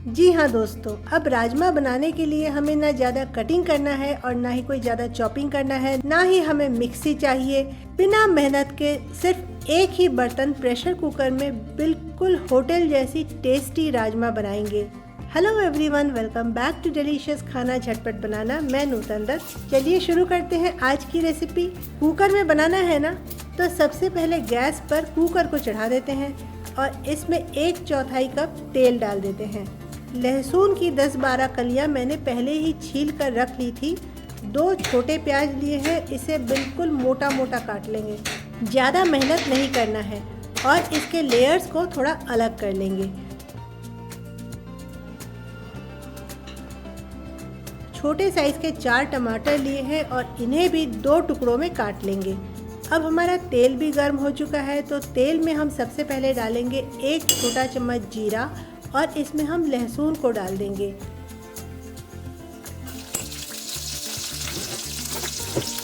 जी हाँ दोस्तों, अब राजमा बनाने के लिए हमें ना ज़्यादा कटिंग करना है और ना ही कोई ज़्यादा चॉपिंग करना है, ना ही हमें मिक्सी चाहिए। बिना मेहनत के सिर्फ एक ही बर्तन प्रेशर कुकर में बिल्कुल होटल जैसी टेस्टी राजमा बनाएंगे। Hello everyone, welcome back to delicious खाना झटपट बनाना। मैं नूतन दत्त। चलिए शुरू करते हैं आज की रेसिपी। कुकर में बनाना है ना, तो सबसे पहले गैस पर कुकर को चढ़ा देते हैं और इसमें 1/4 कप तेल डाल देते हैं। लहसुन की 10-12 कलियां मैंने पहले ही छील कर रख ली थी। 2 छोटे प्याज लिए हैं, इसे बिल्कुल मोटा मोटा काट लेंगे। ज़्यादा मेहनत नहीं करना है और इसके लेयर्स को थोड़ा अलग कर लेंगे। छोटे साइज़ के 4 टमाटर लिए हैं और इन्हें भी 2 टुकड़ों में काट लेंगे। अब हमारा तेल भी गर्म हो चुका है, तो तेल में हम सबसे पहले डालेंगे 1 छोटा चम्मच जीरा और इसमें हम लहसुन को डाल देंगे।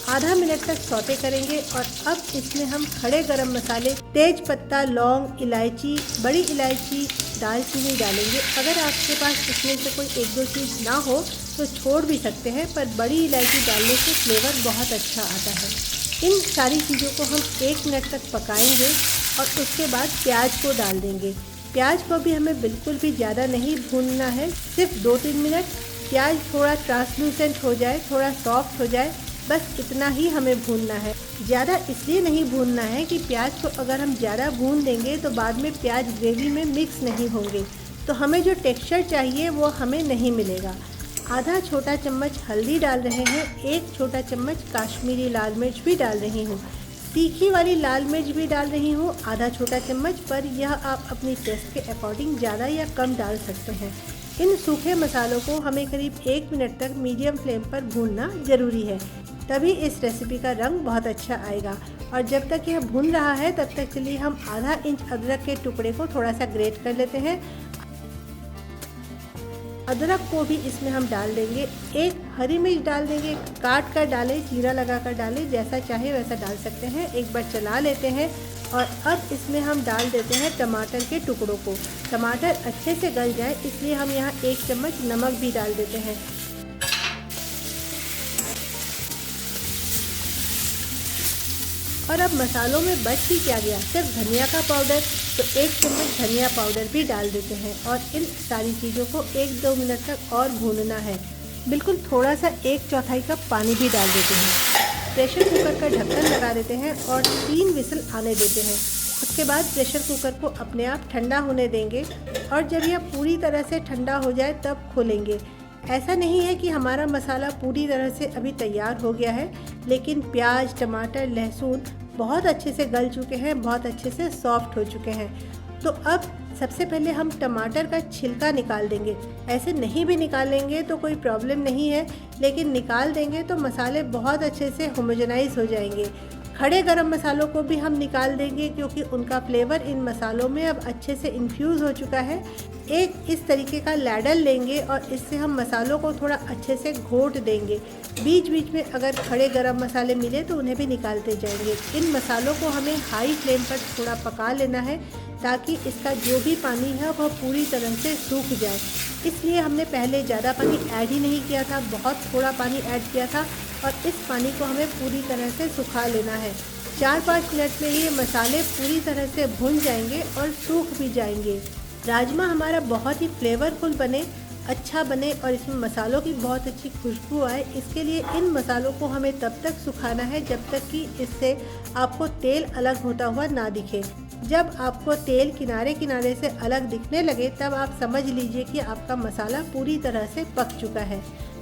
आधा मिनट तक सौते करेंगे और अब इसमें हम खड़े गरम मसाले, तेज पत्ता, लौंग, इलायची, बड़ी इलायची, दालचीनी डालेंगे। अगर आपके पास इसमें से कोई 1-2 चीज़ ना हो तो छोड़ भी सकते हैं, पर बड़ी इलायची डालने से फ्लेवर बहुत अच्छा आता है। इन सारी चीज़ों को हम 1 मिनट तक पकाएंगे और उसके बाद प्याज को डाल देंगे। प्याज को भी हमें बिल्कुल भी ज़्यादा नहीं भूनना है, सिर्फ 2-3 मिनट। प्याज थोड़ा ट्रांसलूसेंट हो जाए, थोड़ा सॉफ्ट हो जाए, बस इतना ही हमें भूनना है। ज़्यादा इसलिए नहीं भूनना है कि प्याज को अगर हम ज़्यादा भून देंगे तो बाद में प्याज ग्रेवी में मिक्स नहीं होंगे, तो हमें जो टेक्सचर चाहिए वो हमें नहीं मिलेगा। आधा छोटा चम्मच हल्दी डाल रहे हैं, 1 छोटा चम्मच काश्मीरी लाल मिर्च भी डाल रही हूँ। तीखी वाली लाल मिर्च भी डाल रही हूँ, आधा छोटा चम्मच, पर यह आप अपनी टेस्ट के अकॉर्डिंग ज़्यादा या कम डाल सकते हैं। इन सूखे मसालों को हमें करीब 1 मिनट तक मीडियम फ्लेम पर भूनना ज़रूरी है, तभी इस रेसिपी का रंग बहुत अच्छा आएगा। और जब तक यह भून रहा है तब तक चलिए हम आधा इंच अदरक के टुकड़े को थोड़ा सा ग्रेट कर लेते हैं। अदरक को भी इसमें हम डाल देंगे। 1 हरी मिर्च डाल देंगे, काट कर डालें, चीरा लगा कर डालें, जैसा चाहे वैसा डाल सकते हैं। एक बार चला लेते हैं और अब इसमें हम डाल देते हैं टमाटर के टुकड़ों को। टमाटर अच्छे से गल जाए इसलिए हम यहाँ 1 चम्मच नमक भी डाल देते हैं। और अब मसालों में बच ही क्या गया, सिर्फ धनिया का पाउडर, तो 1 चम्मच धनिया पाउडर भी डाल देते हैं और इन सारी चीज़ों को 1-2 मिनट तक और भूनना है। बिल्कुल थोड़ा सा 1/4 कप पानी भी डाल देते हैं। प्रेशर कुकर का ढक्कन लगा देते हैं और 3 विसल आने देते हैं। उसके बाद प्रेशर कुकर को अपने आप ठंडा होने देंगे और जब यह पूरी तरह से ठंडा हो जाए तब खोलेंगे। ऐसा नहीं है कि हमारा मसाला पूरी तरह से अभी तैयार हो गया है, लेकिन प्याज, टमाटर, लहसुन बहुत अच्छे से गल चुके हैं, बहुत अच्छे से सॉफ्ट हो चुके हैं। तो अब सबसे पहले हम टमाटर का छिलका निकाल देंगे। ऐसे नहीं भी निकालेंगे तो कोई प्रॉब्लम नहीं है, लेकिन निकाल देंगे तो मसाले बहुत अच्छे से होमोजेनाइज हो जाएंगे। खड़े गरम मसालों को भी हम निकाल देंगे क्योंकि उनका फ्लेवर इन मसालों में अब अच्छे से इन्फ्यूज़ हो चुका है। एक इस तरीके का लैडल लेंगे और इससे हम मसालों को थोड़ा अच्छे से घोट देंगे। बीच बीच में अगर खड़े गरम मसाले मिले तो उन्हें भी निकालते जाएंगे। इन मसालों को हमें हाई फ्लेम पर थोड़ा पका लेना है ताकि इसका जो भी पानी है वह पूरी तरह से सूख जाए। इसलिए हमने पहले ज़्यादा पानी ऐड ही नहीं किया था, बहुत थोड़ा पानी ऐड किया था और इस पानी को हमें पूरी तरह से सुखा लेना है। 4-5 मिनट में ये मसाले पूरी तरह से भुन जाएंगे और सूख भी जाएंगे। राजमा हमारा बहुत ही फ्लेवरफुल बने, अच्छा बने और इसमें मसालों की बहुत अच्छी खुशबू आए, इसके लिए इन मसालों को हमें तब तक सुखाना है जब तक कि इससे आपको तेल अलग होता हुआ ना दिखे। जब आपको तेल किनारे किनारे से अलग दिखने लगे तब आप समझ लीजिए कि आपका मसाला पूरी तरह से पक चुका है।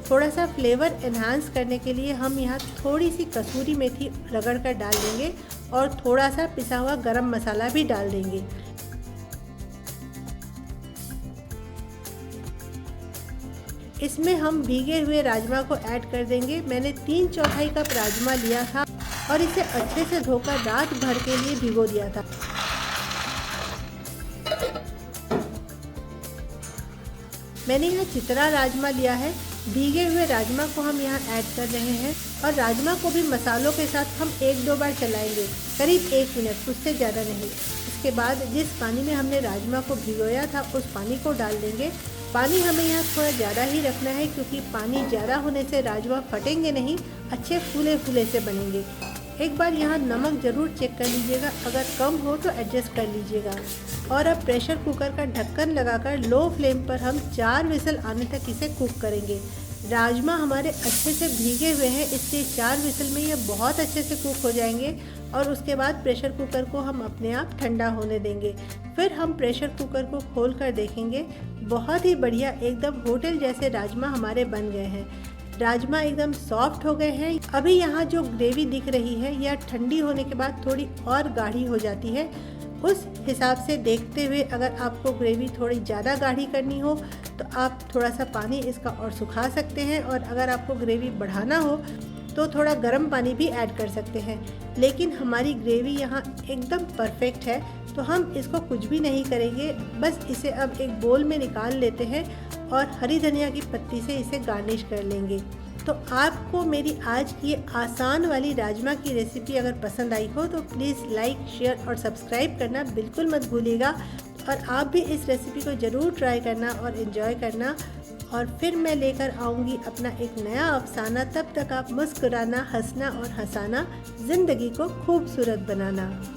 थोड़ा सा फ्लेवर एनहांस करने के लिए हम यहाँ थोड़ी सी कसूरी मेथी रगड़ कर डाल देंगे और थोड़ा सा पिसा हुआ गरम मसाला भी डाल देंगे। इसमें हम भीगे हुए राजमा को ऐड कर देंगे। मैंने 3/4 कप राजमा लिया था और इसे अच्छे से धोकर रात भर के लिए भिगो दिया था। मैंने यहाँ चितरा राजमा लिया है। भीगे हुए राजमा को हम यहाँ ऐड कर रहे हैं और राजमा को भी मसालों के साथ हम 1-2 बार चलाएंगे, करीब 1 मिनट, उससे ज़्यादा नहीं। इसके बाद जिस पानी में हमने राजमा को भिगोया था उस पानी को डाल देंगे पानी हमें यहाँ थोड़ा ज़्यादा ही रखना है, क्योंकि पानी ज़्यादा होने से राजमा फटेंगे नहीं, अच्छे फूले फूले से बनेंगे। एक बार यहाँ नमक ज़रूर चेक कर लीजिएगा, अगर कम हो तो एडजस्ट कर लीजिएगा। और अब प्रेशर कुकर का ढक्कन लगाकर लो फ्लेम पर हम 4 विसल आने तक इसे कुक करेंगे। राजमा हमारे अच्छे से भीगे हुए हैं, इसलिए 4 विसल में ये बहुत अच्छे से कुक हो जाएंगे। और उसके बाद प्रेशर कुकर को हम अपने आप ठंडा होने देंगे। फिर हम प्रेशर कुकर को खोल कर देखेंगे। बहुत ही बढ़िया, एकदम होटल जैसे राजमा हमारे बन गए हैं। राजमा एकदम सॉफ्ट हो गए हैं। अभी यहाँ जो ग्रेवी दिख रही है यह ठंडी होने के बाद थोड़ी और गाढ़ी हो जाती है। उस हिसाब से देखते हुए अगर आपको ग्रेवी थोड़ी ज़्यादा गाढ़ी करनी हो तो आप थोड़ा सा पानी इसका और सुखा सकते हैं, और अगर आपको ग्रेवी बढ़ाना हो तो थोड़ा गर्म पानी भी ऐड कर सकते हैं। लेकिन हमारी ग्रेवी यहाँ एकदम परफेक्ट है, तो हम इसको कुछ भी नहीं करेंगे, बस इसे अब एक बोल में निकाल लेते हैं और हरी धनिया की पत्ती से इसे गार्निश कर लेंगे। तो आपको मेरी आज की आसान वाली राजमा की रेसिपी अगर पसंद आई हो तो प्लीज़ लाइक, शेयर और सब्सक्राइब करना बिल्कुल मत भूलिएगा। और आप भी इस रेसिपी को ज़रूर ट्राई करना और इन्जॉय करना। और फिर मैं लेकर आऊँगी अपना एक नया अफसाना। तब तक आप मुस्कुराना, हंसना और हंसाना, ज़िंदगी को खूबसूरत बनाना।